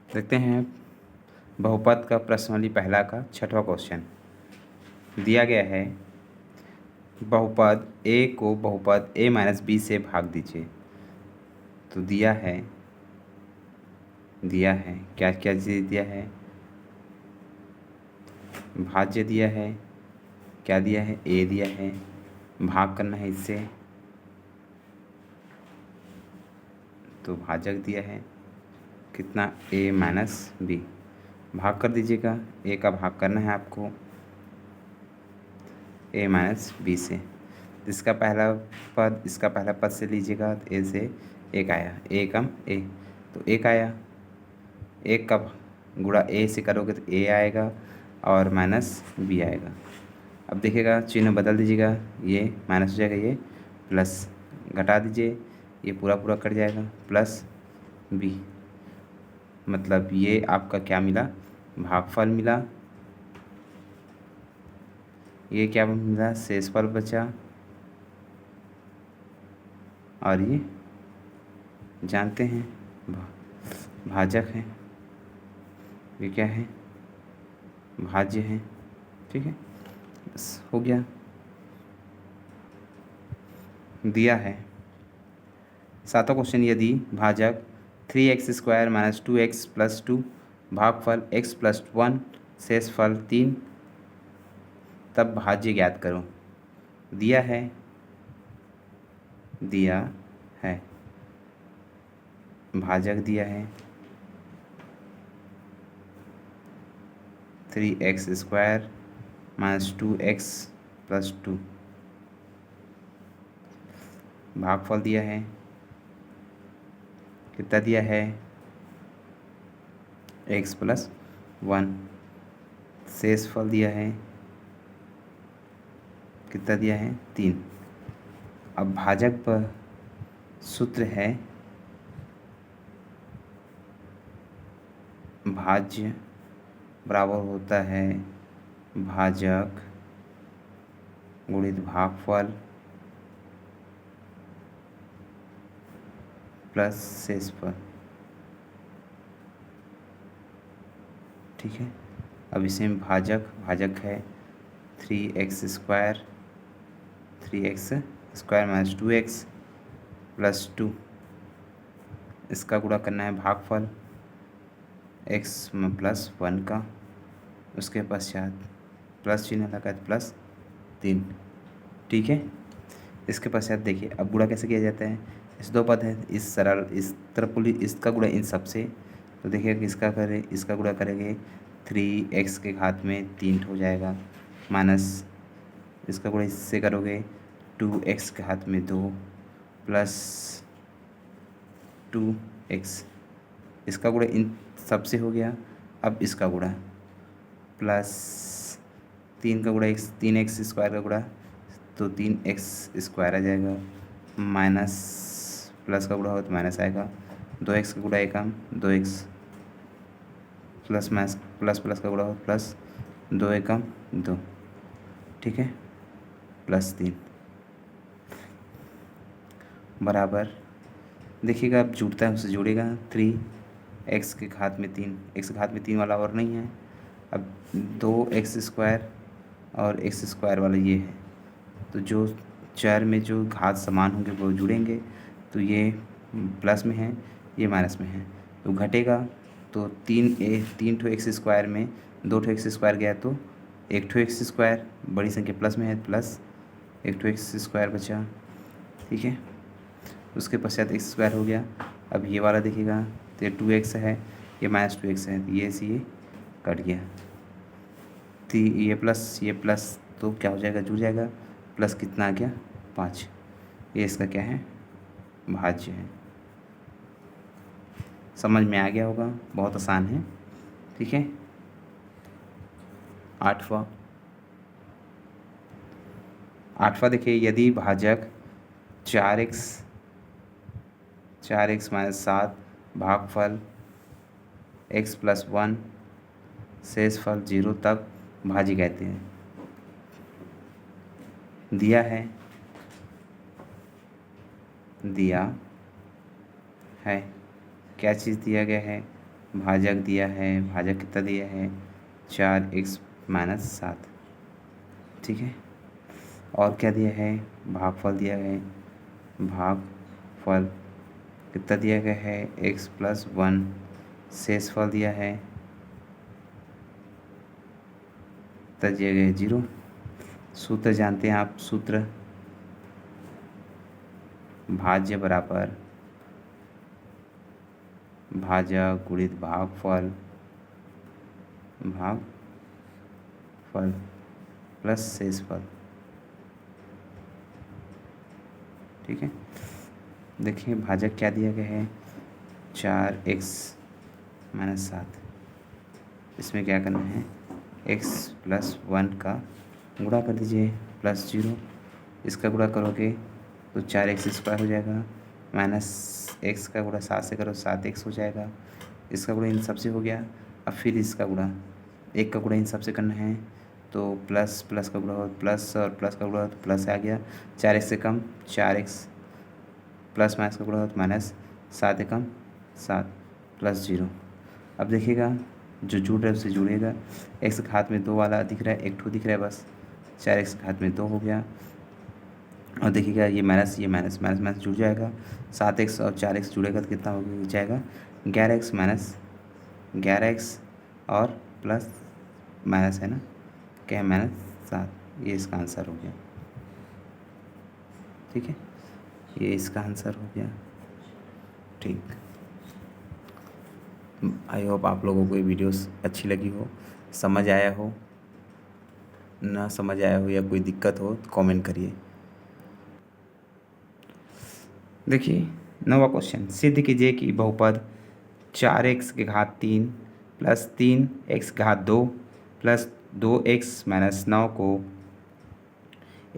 देखते हैं बहुपद का प्रश्नावली पहला का छठवां क्वेश्चन। दिया गया है बहुपद a को बहुपद a माइनस बी से भाग दीजिए। तो दिया है क्या क्या चीज़ दिया है, भाज्य दिया है, क्या दिया है, a दिया है, भाग करना है इससे, तो भाजक दिया है कितना a माइनस बी, भाग कर दीजिएगा, a का भाग करना है आपको a माइनस बी से। इसका पहला पद इसका पहला पद से लीजिएगा तो a से एक आया, a कम a तो एक आया, एक का गुणा a से करोगे तो a आएगा और माइनस b आएगा। अब देखिएगा चिन्ह बदल दीजिएगा, ये माइनस हो जाएगा, ये प्लस, घटा दीजिए, ये पूरा पूरा कट जाएगा, प्लस b, मतलब ये आपका क्या मिला, भागफल मिला। ये क्या मिला, शेषफल बचा, और ये जानते हैं भाजक है, ये क्या है, भाज्य है। ठीक है, बस हो गया। दिया है सातवां क्वेश्चन, यदि भाजक 3x² माइनस 2x प्लस 2 भागफल x प्लस 1 शेषफल 3 तब भाज्य ज्ञात करो। दिया है भाजक दिया है 3x² माइनस 2x प्लस 2, भागफल दिया है कितना, दिया है x प्लस 1, शेषफल दिया है कितना, दिया है 3। अब भाजक पर सूत्र है भाज्य बराबर होता है भाजक गुणित भागफल प्लस शेषफल। ठीक है, अब इसमें भाजक है 3x² माइनस 2x प्लस 2, इसका गुणा करना है भागफल x प्लस 1 का, उसके पश्चात प्लस चिन्ह लगा है प्लस 3। ठीक है, इसके पश्चात देखिए अब गुणा कैसे किया जाता है, इस दो पद है, इस सरल इस तरफ को इसका गुणा इन सब से, तो देखिए इसका करें, इसका गुणा करेंगे 3x के घात में 3 हो जाएगा, माइनस इसका गुणा इससे करोगे 2x के घात में 2 प्लस 2x, इसका गुणा इन सब से हो गया। अब इसका गुणा प्लस 3 का गुणा x 3x² का गुणा तो 3x² आ जाएगा, माइनस प्लस का गुणा हो तो माइनस आएगा, 2x का गुणा एकम 2x plus minus plus plus का गुणा हो प्लस 2 एकम 2। ठीक है, प्लस 3 बराबर, देखिएगा अब जुड़ता है उससे जुड़ेगा 3x के घात में 3, x के घात में 3 वाला और नहीं है, अब 2x² और x² वाला ये है, तो जो चर में जो घात समान होंगे वो जुड़ेंगे, तो ये प्लस में है ये माइनस में है, तो घटेगा, तो 3 ठो x² में 2 ठो x² गया तो 1 ठो x², बड़ी संख्या प्लस में है प्लस 1 ठो x² बचा। ठीक है, उसके पश्चात x² हो गया। अब ये वाला देखिएगा तो ये 2x है, ये माइनस 2x है, तो ये से ये कट गया, तो ये प्लस तो क्या हो जाएगा, जुड़ जाएगा, प्लस कितना आ गया 5, ये इसका क्या है, भाज्य है। समझ में आ गया होगा, बहुत आसान है। ठीक है, आठवां देखिए, यदि भाजक 4x माइनस 7 भागफल x प्लस 1 शेषफल 0 तक भाज्य कहते हैं। दिया है क्या चीज़ दिया गया है, भाजक दिया है, भाजक कितना दिया है 4x-7, ठीक है। और क्या दिया है, भागफल दिया है, भागफल कितना दिया गया है x+1, शेषफल दिया है कितना दिया गया है 0। सूत्र जानते हैं आप, सूत्र भाज्य बराबर भाजक गुणित भागफल प्लस शेषफल, ठीक है। देखिए भाजक क्या दिया गया है 4x-7, इसमें क्या करना है x+1 का गुणा कर दीजिए +0, इसका गुणा करोगे तो 4x² हो जाएगा, -x का गुणा 7 से करो 7x हो जाएगा, इसका गुणा इन सबसे हो गया। अब फिर इसका गुणा, एक का गुणा इन सबसे करना है तो प्लस प्लस का गुणा हो प्लस और प्लस का गुणा हो तो प्लस आ गया, 4x से कम 4x, प्लस माइनस का गुणा हो तो -7 एकम 7 +0। अब देखिएगा जो जुड़ रहा है उससे जुड़ेगा, x घात में 2 वाला दिख रहा है, एक ठो दिख रहा है बस, 4x घात में 2 हो गया। और देखिएगा ये माइनस माइनस जुड़ जाएगा, 7x और 4x जुड़ेगा तो कितना हो जाएगा 11x माइनस 11x और प्लस माइनस है ना, क्या है -7, ये इसका आंसर हो गया, ठीक है, ये इसका आंसर हो गया। ठीक, आई होप आप लोगों को ये वीडियोस अच्छी लगी हो, समझ आया हो, ना समझ आया हो या कोई दिक्कत हो तो कमेंट करिए। देखिए 9वां क्वेश्चन, सिद्ध कीजिए कि बहुपद 4x के घात 3 प्लस 3x घात 2 प्लस 2x-9 को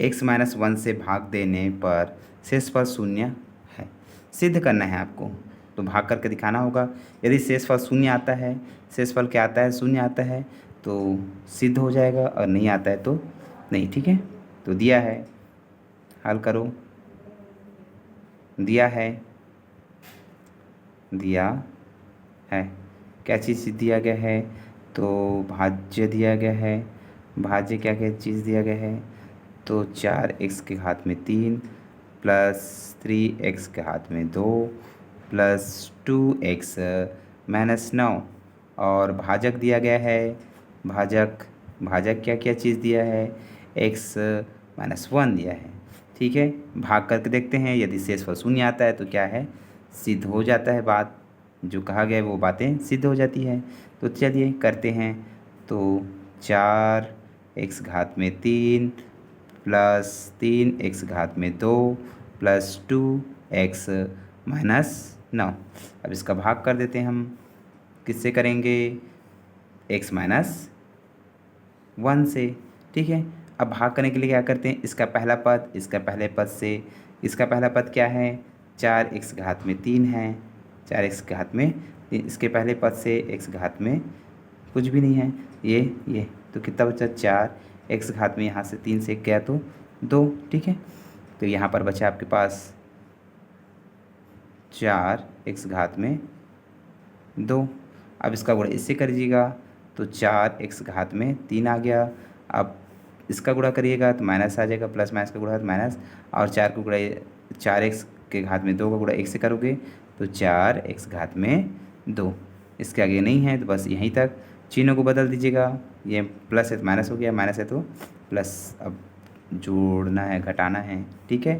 x-1 से भाग देने पर शेषफल 0 है। सिद्ध करना है आपको, तो भाग करके दिखाना होगा। यदि शेषफल 0 आता है, शेषफल क्या आता है 0 आता है तो सिद्ध हो जाएगा, और नहीं आता है तो नहीं, ठीक है। तो दिया है, हल करो, दिया है क्या चीज़ दिया गया है, तो भाज्य दिया गया है, भाज्य क्या क्या चीज़ दिया गया है, तो 4x के घात में 3 प्लस 3x के घात में 2 प्लस 2x-9, और भाजक दिया गया है, भाजक क्या क्या चीज़ दिया है x-1 दिया है, ठीक है। भाग करके देखते हैं, यदि शेषफल 0 आता है तो क्या है सिद्ध हो जाता है, बात जो कहा गया है वो बातें सिद्ध हो जाती है। तो चलिए करते हैं, तो 4x घात में 3 प्लस 3x घात में 2 प्लस 2x-9, अब इसका भाग कर देते हैं हम, किससे करेंगे x-1 से, ठीक है। अब भाग करने के लिए क्या करते हैं, इसका पहला पद इसका पहले पद से, इसका पहला पद क्या है 4x घात में 3 है, 4x घात में 3, इसके पहले पद से x घात में कुछ भी नहीं है, ये तो कितना बचा 4x घात में यहाँ से 3 से गया तो 2, ठीक है। तो यहाँ पर बचा आपके पास 4x घात में 2, अब इसका गुणा इससे करिएगा तो 4x घात में 3 आ गया। अब इसका गुणा करिएगा तो माइनस आ जाएगा, प्लस माइनस का गुणा तो माइनस, और 4 का गुणा 4x के घात में 2 का गुणा 1 से करोगे तो 4x घात में 2, इसके आगे नहीं है तो बस यहीं तक, चिन्हों को बदल दीजिएगा, ये प्लस है तो माइनस हो गया, माइनस है तो प्लस, अब जोड़ना है घटाना है, ठीक है।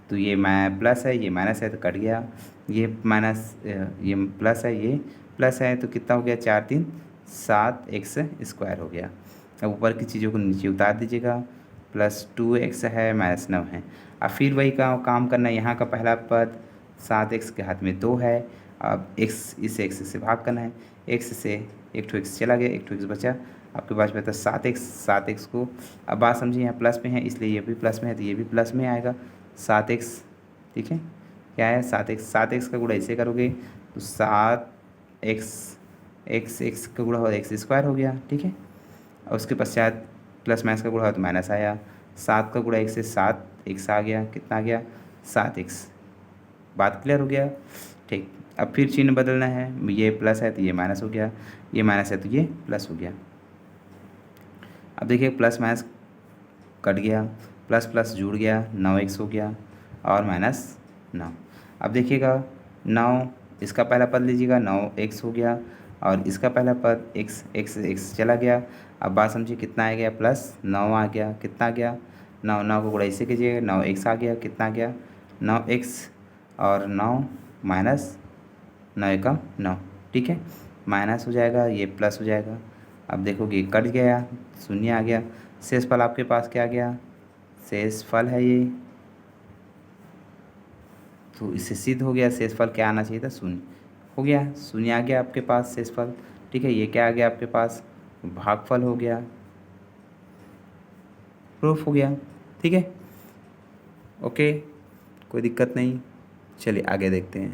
तो ये प्लस है, ये माइनस है तो कट गया, ये माइनस, ये प्लस है, ये प्लस है, तो कितना हो गया 4 3 7x² हो गया। अब ऊपर की चीज़ों को नीचे उतार दीजिएगा, प्लस 2x है -9 है। अब फिर वही काम करना है, यहाँ का पहला पद 7x के हाथ में 2 है, अब x इस x से भाग करना है, x से एक ठो x चला गया, एक ठो x बचा, आपके पास बचा 7x को, अब बात समझिए यहाँ प्लस में है इसलिए ये भी प्लस में है तो ये भी प्लस में आएगा 7x, ठीक है। क्या है 7x का गुणा ऐसे करोगे तो 7x का गुणा हो x² हो गया, ठीक है। और उसके पश्चात प्लस माइनस का गुणा हो तो माइनस आया, 7 का गुणा 1 से 7x आ गया, कितना आ गया 7x, बात क्लियर हो गया, ठीक। अब फिर चिन्ह बदलना है, ये प्लस है तो ये माइनस हो गया, ये माइनस है तो ये प्लस हो गया। अब देखिए प्लस माइनस कट गया, प्लस प्लस जुड़ गया, 9x हो गया और माइनस 9। अब देखिएगा 9 इसका पहला पद लीजिएगा, 9x हो गया और इसका पहला पद x चला गया। अब बात समझिए कितना आ गया, +9 आ गया। कितना आ गया, 9 को गुणा इससे कीजिएगा, 9x आ गया। कितना आ गया, 9x और 9 माइनस 9 का 9, ठीक है, माइनस हो जाएगा, ये प्लस हो जाएगा। अब देखोगे कट गया, शून्य आ गया। शेष फल आपके पास क्या आ गया, शेष फल है ये, तो इससे सिद्ध हो गया शेष फल क्या आना चाहिए था, शून्य हो गया। शून्य आ गया आपके पास शेष फल, ठीक है। ये क्या आ गया आपके पास, भागफल हो गया, प्रूफ हो गया, ठीक है। ओके, कोई दिक्कत नहीं, चलिए आगे देखते हैं।